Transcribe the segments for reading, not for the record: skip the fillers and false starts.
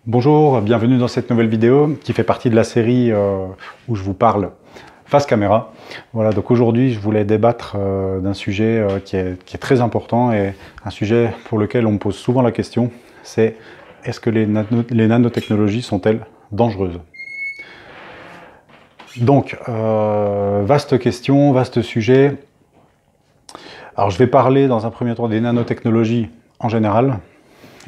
Bonjour, bienvenue dans cette nouvelle vidéo qui fait partie de la série où je vous parle face caméra. Voilà, donc aujourd'hui je voulais débattre d'un sujet qui est très important et un sujet pour lequel on me pose souvent la question, c'est est-ce que les nanotechnologies sont-elles dangereuses? Donc, vaste question, vaste sujet. Alors je vais parler dans un premier temps des nanotechnologies en général.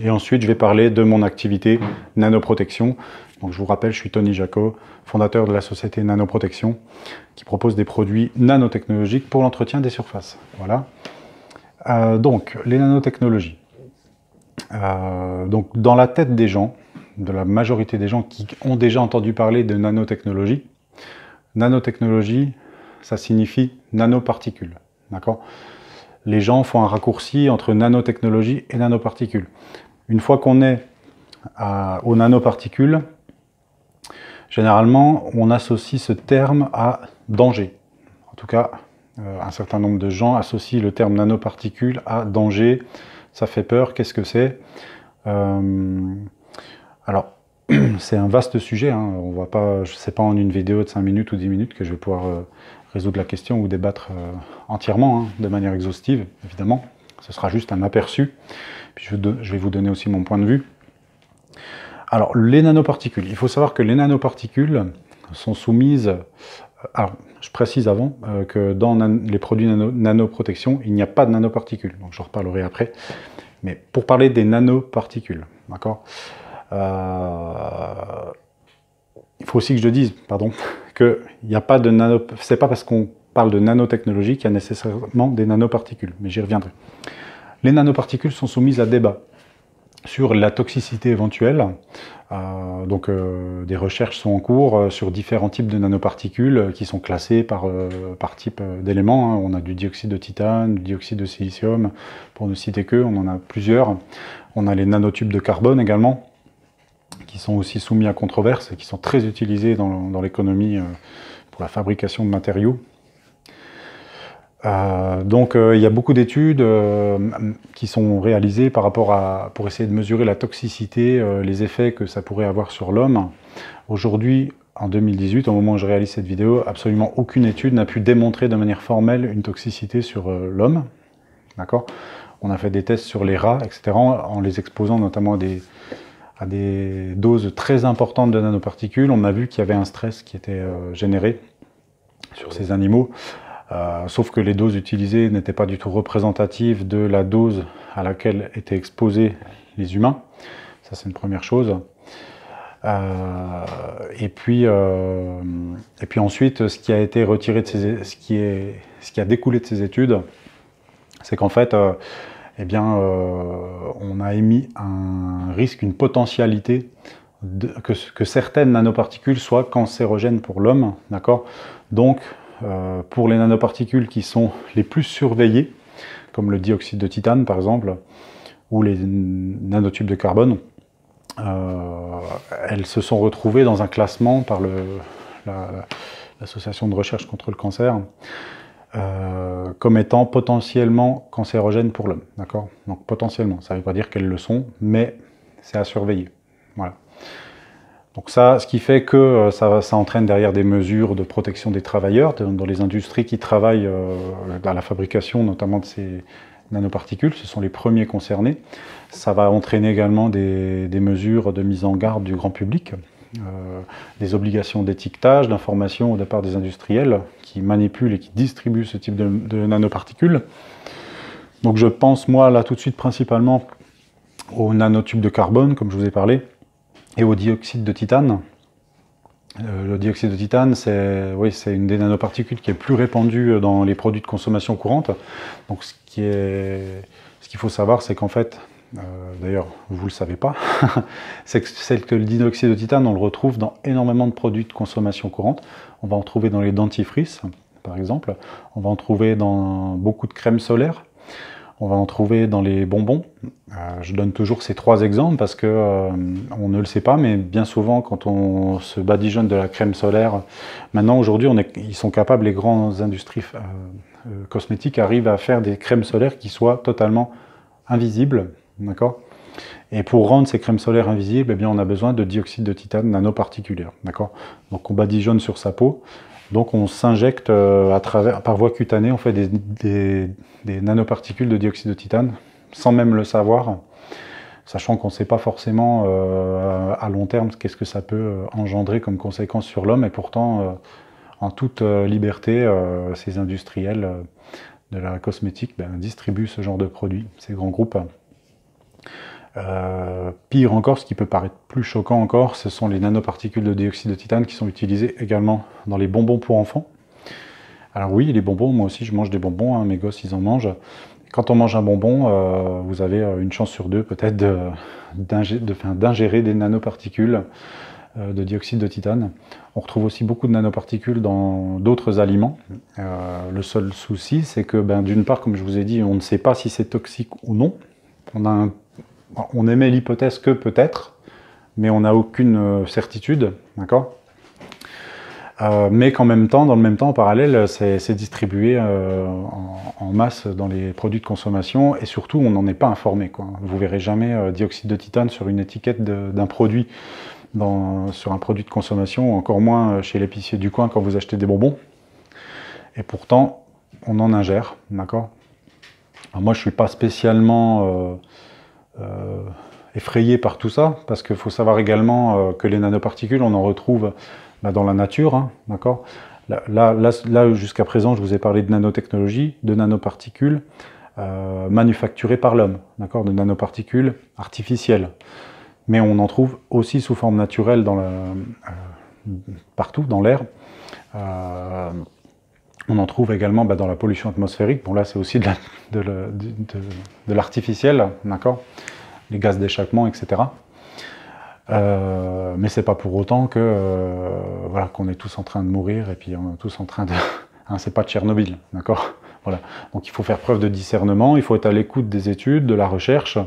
Et ensuite, je vais parler de mon activité nanoprotection. Donc, je vous rappelle, je suis Tony Jacot, fondateur de la société Nanoprotection, qui propose des produits nanotechnologiques pour l'entretien des surfaces. Voilà. Donc, les nanotechnologies. Donc, dans la tête des gens, de la majorité des gens qui ont déjà entendu parler de nanotechnologie, nanotechnologie, ça signifie nanoparticules. D'accord ? Les gens font un raccourci entre nanotechnologie et nanoparticules. Une fois qu'on est aux nanoparticules, généralement, on associe ce terme à danger. En tout cas, un certain nombre de gens associent le terme nanoparticules à danger. Ça fait peur, qu'est-ce que c'est? Alors, c'est un vaste sujet. Hein. On va pas, je ne sais pas en une vidéo de 5 minutes ou 10 minutes que je vais pouvoir résoudre la question ou débattre entièrement, hein, de manière exhaustive, évidemment. Ce sera juste un aperçu. Puis je vais vous donner aussi mon point de vue. Alors, les nanoparticules. Il faut savoir que les nanoparticules sont soumises... alors, je précise avant que dans les produits nanoprotection, il n'y a pas de nanoparticules. Donc, j'en reparlerai après. Mais pour parler des nanoparticules, d'accord, il faut aussi que je dise, pardon, qu'il n'y a pas de nano... C'est pas parce qu'on parle de nanotechnologie qu'il y a nécessairement des nanoparticules, mais j'y reviendrai. Les nanoparticules sont soumises à débat sur la toxicité éventuelle. Des recherches sont en cours sur différents types de nanoparticules qui sont classés par type d'éléments. Hein. On a du dioxyde de titane, du dioxyde de silicium, pour ne citer que, on en a plusieurs. On a les nanotubes de carbone également, qui sont aussi soumis à controverse et qui sont très utilisés dans l'économie pour la fabrication de matériaux. Il y a beaucoup d'études qui sont réalisées par rapport pour essayer de mesurer la toxicité, les effets que ça pourrait avoir sur l'homme. Aujourd'hui, en 2018, au moment où je réalise cette vidéo, absolument aucune étude n'a pu démontrer de manière formelle une toxicité sur l'homme. D'accord ? On a fait des tests sur les rats, etc., en les exposant notamment à des doses très importantes de nanoparticules. On a vu qu'il y avait un stress qui était généré sur ces animaux. Sauf que les doses utilisées n'étaient pas du tout représentatives de la dose à laquelle étaient exposés les humains. Ça, c'est une première chose. Et puis ensuite, ce qui a été retiré de ce qui a découlé de ces études, c'est qu'en fait, on a émis un risque, une potentialité que certaines nanoparticules soient cancérogènes pour l'homme, d'accord ? Donc, pour les nanoparticules qui sont les plus surveillées, comme le dioxyde de titane par exemple, ou les nanotubes de carbone, elles se sont retrouvées dans un classement par l'Association de recherche contre le cancer, comme étant potentiellement cancérogènes pour l'homme. D'accord ? Donc potentiellement, ça ne veut pas dire qu'elles le sont, mais c'est à surveiller. Voilà. Donc ça, ce qui fait que ça entraîne derrière des mesures de protection des travailleurs dans les industries qui travaillent dans la fabrication notamment de ces nanoparticules, ce sont les premiers concernés. Ça va entraîner également des mesures de mise en garde du grand public, des obligations d'étiquetage, d'information de part des industriels qui manipulent et qui distribuent ce type de nanoparticules. Donc je pense moi là tout de suite principalement aux nanotubes de carbone, comme je vous ai parlé, et au dioxyde de titane. Le dioxyde de titane, c'est une des nanoparticules qui est plus répandue dans les produits de consommation courante. Donc ce qu'il faut savoir, c'est qu'en fait, d'ailleurs vous ne le savez pas, c'est que le dioxyde de titane, on le retrouve dans énormément de produits de consommation courante. On va en trouver dans les dentifrices, par exemple. On va en trouver dans beaucoup de crèmes solaires. On va en trouver dans les bonbons. Je donne toujours ces 3 exemples parce que on ne le sait pas, mais bien souvent, quand on se badigeonne de la crème solaire, maintenant, aujourd'hui, ils sont capables, les grandes industries cosmétiques arrivent à faire des crèmes solaires qui soient totalement invisibles, d'accord ? Et pour rendre ces crèmes solaires invisibles, eh bien, on a besoin de dioxyde de titane nanoparticulaire. Donc on badigeonne sur sa peau. Donc on s'injecte par voie cutanée, on fait des nanoparticules de dioxyde de titane, sans même le savoir, sachant qu'on ne sait pas forcément à long terme qu'est-ce que ça peut engendrer comme conséquence sur l'homme. Et pourtant, en toute liberté, ces industriels de la cosmétique distribuent ce genre de produits, ces grands groupes. Pire encore, ce qui peut paraître plus choquant encore, ce sont les nanoparticules de dioxyde de titane qui sont utilisées également dans les bonbons pour enfants. Alors oui, les bonbons, moi aussi je mange des bonbons, hein, mes gosses ils en mangent. Quand on mange un bonbon, vous avez une chance sur deux peut-être d'ingérer des nanoparticules de dioxyde de titane. On retrouve aussi beaucoup de nanoparticules dans d'autres aliments. Le seul souci, c'est que d'une part, comme je vous ai dit, on ne sait pas si c'est toxique ou non. On émet l'hypothèse que peut-être, mais on n'a aucune certitude, d'accord ? Mais qu'en même temps, dans le même temps, en parallèle, c'est distribué en masse dans les produits de consommation, et surtout, on n'en est pas informé, quoi. Vous verrez jamais dioxyde de titane sur une étiquette d'un produit, sur un produit de consommation, encore moins chez l'épicier du coin quand vous achetez des bonbons. Et pourtant, on en ingère, d'accord ? Moi, je ne suis pas spécialement effrayé par tout ça, parce qu'il faut savoir également que les nanoparticules, on en retrouve dans la nature, hein, d'accord ? Là jusqu'à présent, je vous ai parlé de nanotechnologie, de nanoparticules manufacturées par l'homme, d'accord ? De nanoparticules artificielles. Mais on en trouve aussi sous forme naturelle partout dans l'air. On en trouve également dans la pollution atmosphérique. Bon, là, c'est aussi de l'artificiel, d'accord ? Les gaz d'échappement, etc. Mais c'est pas pour autant que voilà, qu'on est tous en train de mourir et puis on est tous en train de... Hein, c'est pas Tchernobyl, d'accord ? Voilà. Donc il faut faire preuve de discernement, il faut être à l'écoute des études, de la recherche.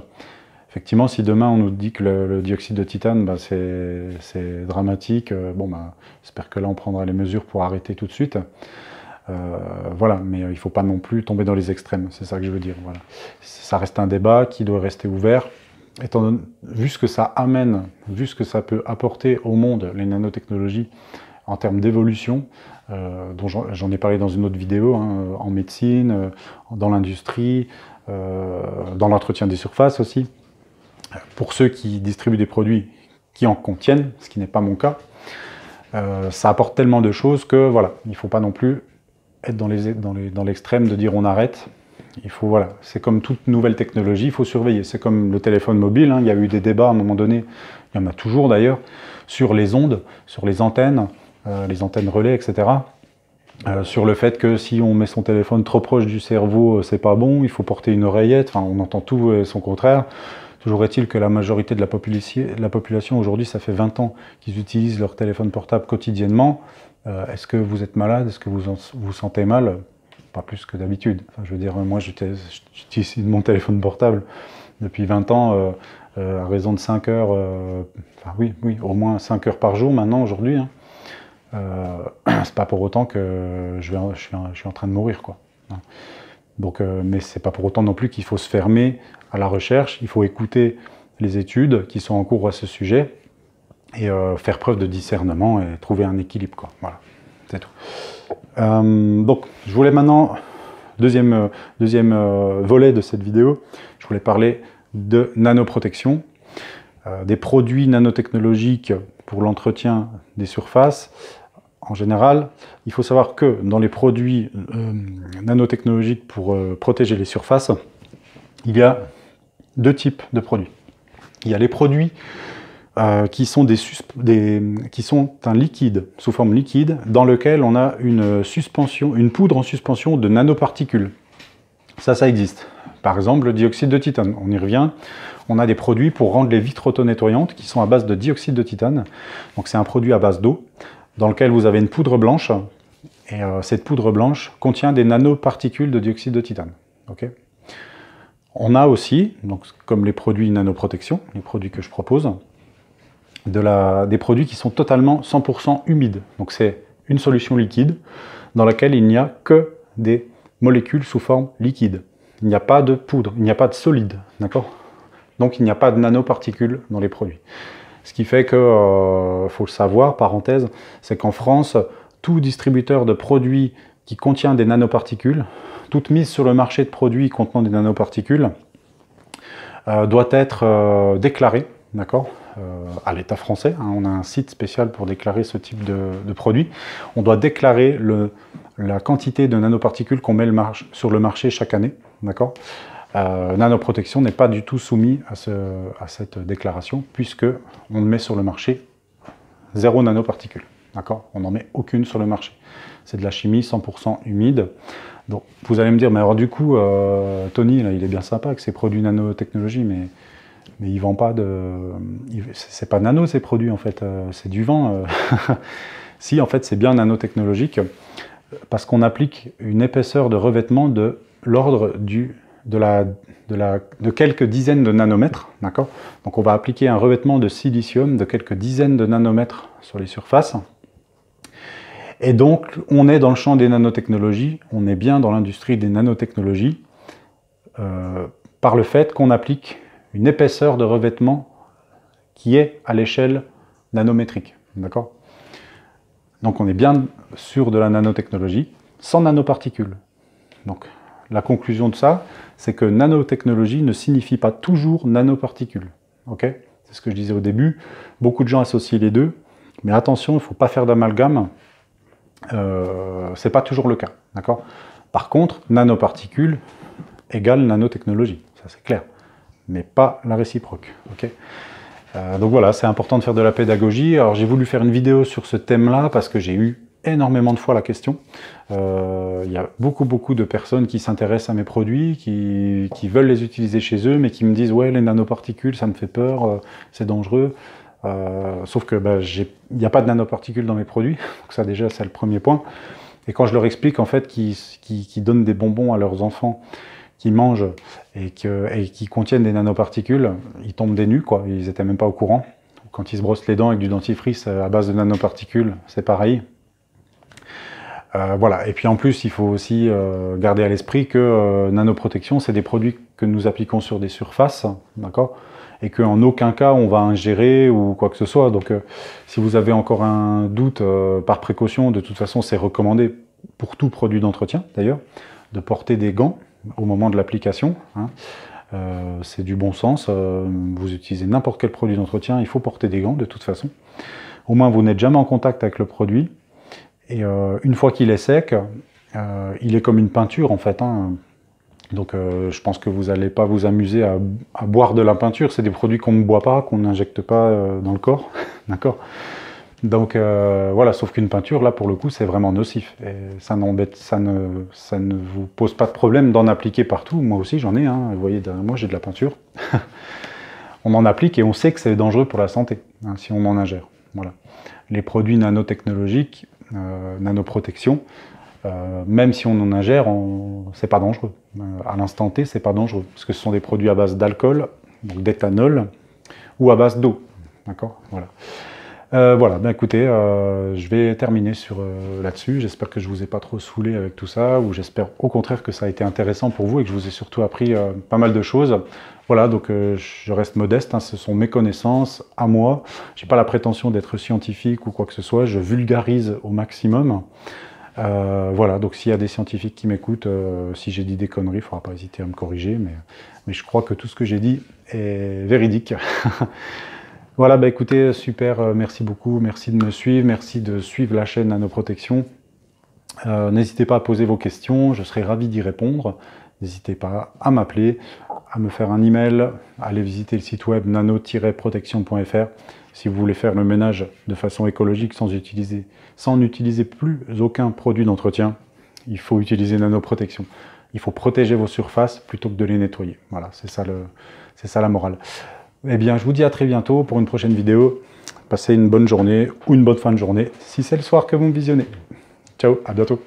Effectivement, si demain on nous dit que le dioxyde de titane, c'est dramatique, j'espère que là on prendra les mesures pour arrêter tout de suite. Voilà, mais il ne faut pas non plus tomber dans les extrêmes, c'est ça que je veux dire. Voilà. Ça reste un débat qui doit rester ouvert. Vu ce que ça amène, vu ce que ça peut apporter au monde, les nanotechnologies, en termes d'évolution, dont j'en ai parlé dans une autre vidéo, hein, en médecine, dans l'industrie, dans l'entretien des surfaces aussi, pour ceux qui distribuent des produits qui en contiennent, ce qui n'est pas mon cas, ça apporte tellement de choses que voilà, il ne faut pas non plus être dans l'extrême de dire on arrête. Il faut, voilà, c'est comme toute nouvelle technologie, il faut surveiller. C'est comme le téléphone mobile, hein, il y a eu des débats à un moment donné, il y en a toujours d'ailleurs, sur les ondes, sur les antennes relais, etc. Sur le fait que si on met son téléphone trop proche du cerveau, c'est pas bon, il faut porter une oreillette, enfin on entend tout et son contraire. Toujours est-il que la majorité de la population aujourd'hui, ça fait 20 ans qu'ils utilisent leur téléphone portable quotidiennement. Est-ce que vous êtes malade? Est-ce que vous vous sentez mal? Pas plus que d'habitude. Enfin, je veux dire, moi j'utilise mon téléphone portable depuis 20 ans à raison de 5 heures, enfin oui, au moins 5 heures par jour maintenant aujourd'hui. Hein. C'est pas pour autant que je suis en train de mourir, quoi. Donc, mais c'est pas pour autant non plus qu'il faut se fermer à la recherche. Il faut écouter les études qui sont en cours à ce sujet et faire preuve de discernement et trouver un équilibre, quoi. Voilà, c'est tout. Donc, je voulais maintenant, deuxième volet de cette vidéo, je voulais parler de nanoprotection, des produits nanotechnologiques pour l'entretien des surfaces. En général, il faut savoir que dans les produits nanotechnologiques pour protéger les surfaces, il y a deux types de produits. Il y a les produits qui sont un liquide, sous forme liquide, dans lequel on a une poudre en suspension de nanoparticules. Ça existe. Par exemple, le dioxyde de titane, on y revient. On a des produits pour rendre les vitres auto-nettoyantes qui sont à base de dioxyde de titane. Donc c'est un produit à base d'eau, dans lequel vous avez une poudre blanche, et cette poudre blanche contient des nanoparticules de dioxyde de titane. Okay. On a aussi, donc, comme les produits nanoprotection, les produits que je propose, des produits qui sont totalement 100% humides. Donc c'est une solution liquide dans laquelle il n'y a que des molécules sous forme liquide. Il n'y a pas de poudre, il n'y a pas de solide, d'accord? Donc il n'y a pas de nanoparticules dans les produits. Ce qui fait que, faut le savoir, parenthèse, c'est qu'en France, tout distributeur de produits qui contient des nanoparticules, toute mise sur le marché de produits contenant des nanoparticules, doit être déclaré, d'accord, à l'État français. Hein, on a un site spécial pour déclarer ce type de produit. On doit déclarer la quantité de nanoparticules qu'on met sur le marché chaque année, d'accord. Nanoprotection n'est pas du tout soumis à cette déclaration, puisque on met sur le marché 0 nanoparticules, d'accord. On n'en met aucune sur le marché. C'est de la chimie 100% humide. Donc, vous allez me dire, mais alors du coup, Tony, là, il est bien sympa avec ses produits nanotechnologie, mais il vend pas de... C'est pas nano ces produits, en fait, c'est du vent. Si, en fait, c'est bien nanotechnologique, parce qu'on applique une épaisseur de revêtement de l'ordre de quelques dizaines de nanomètres, d'accord. Donc on va appliquer un revêtement de silicium de quelques dizaines de nanomètres sur les surfaces. Et donc, on est dans le champ des nanotechnologies, on est bien dans l'industrie des nanotechnologies, par le fait qu'on applique une épaisseur de revêtement qui est à l'échelle nanométrique, d'accord. Donc on est bien sur de la nanotechnologie, sans nanoparticules. Donc la conclusion de ça, c'est que nanotechnologie ne signifie pas toujours nanoparticules, ok. C'est ce que je disais au début, beaucoup de gens associent les deux, mais attention, il ne faut pas faire d'amalgame. C'est pas toujours le cas, d'accord. Par contre, nanoparticules égale nanotechnologie, ça c'est clair, mais pas la réciproque, ok. Donc voilà, c'est important de faire de la pédagogie. Alors j'ai voulu faire une vidéo sur ce thème-là parce que j'ai eu énormément de fois la question. Il y a beaucoup de personnes qui s'intéressent à mes produits, qui veulent les utiliser chez eux, mais qui me disent « ouais, les nanoparticules, ça me fait peur, c'est dangereux ». Sauf que il n'y a pas de nanoparticules dans mes produits, donc ça déjà c'est le premier point. Et quand je leur explique en fait qu'ils donnent des bonbons à leurs enfants, qui mangent et qui contiennent des nanoparticules, ils tombent des nues, quoi. Ils n'étaient même pas au courant. Quand ils se brossent les dents avec du dentifrice à base de nanoparticules, c'est pareil. Voilà. Et puis en plus, il faut aussi garder à l'esprit que nanoprotection, c'est des produits que nous appliquons sur des surfaces, d'accord, et qu'en aucun cas on va ingérer ou quoi que ce soit. Donc si vous avez encore un doute, par précaution, de toute façon c'est recommandé pour tout produit d'entretien d'ailleurs, de porter des gants au moment de l'application, hein. C'est du bon sens, vous utilisez n'importe quel produit d'entretien, il faut porter des gants de toute façon. Au moins vous n'êtes jamais en contact avec le produit, et une fois qu'il est sec, il est comme une peinture en fait, hein. Donc je pense que vous n'allez pas vous amuser à boire de la peinture, c'est des produits qu'on ne boit pas, qu'on n'injecte pas dans le corps, d'accord. Donc voilà, sauf qu'une peinture, là pour le coup, c'est vraiment nocif. Et ça ne vous pose pas de problème d'en appliquer partout. Moi aussi j'en ai, hein. Vous voyez, derrière moi j'ai de la peinture. On en applique et on sait que c'est dangereux pour la santé, hein, si on en ingère. Voilà. Les produits nanotechnologiques, nanoprotection, même si on en ingère, c'est pas dangereux. À l'instant T, c'est pas dangereux, parce que ce sont des produits à base d'alcool, donc d'éthanol, ou à base d'eau. D'accord, voilà. Voilà, ben écoutez, je vais terminer là-dessus. J'espère que je vous ai pas trop saoulé avec tout ça, ou j'espère au contraire que ça a été intéressant pour vous et que je vous ai surtout appris pas mal de choses. Voilà, donc je reste modeste, hein, ce sont mes connaissances à moi. J'ai pas la prétention d'être scientifique ou quoi que ce soit, je vulgarise au maximum. Voilà, donc s'il y a des scientifiques qui m'écoutent, si j'ai dit des conneries, il ne faudra pas hésiter à me corriger, mais je crois que tout ce que j'ai dit est véridique. Voilà, bah écoutez, super, merci beaucoup, merci de me suivre, merci de suivre la chaîne Nanoprotection. N'hésitez pas à poser vos questions, je serai ravi d'y répondre. N'hésitez pas à m'appeler, à me faire un email, à aller visiter le site web nano-protection.fr si vous voulez faire le ménage de façon écologique sans n'utiliser plus aucun produit d'entretien. Il faut utiliser Nanoprotection. Il faut protéger vos surfaces plutôt que de les nettoyer. Voilà, c'est ça la morale. Eh bien, je vous dis à très bientôt pour une prochaine vidéo. Passez une bonne journée ou une bonne fin de journée, si c'est le soir que vous me visionnez. Ciao, à bientôt.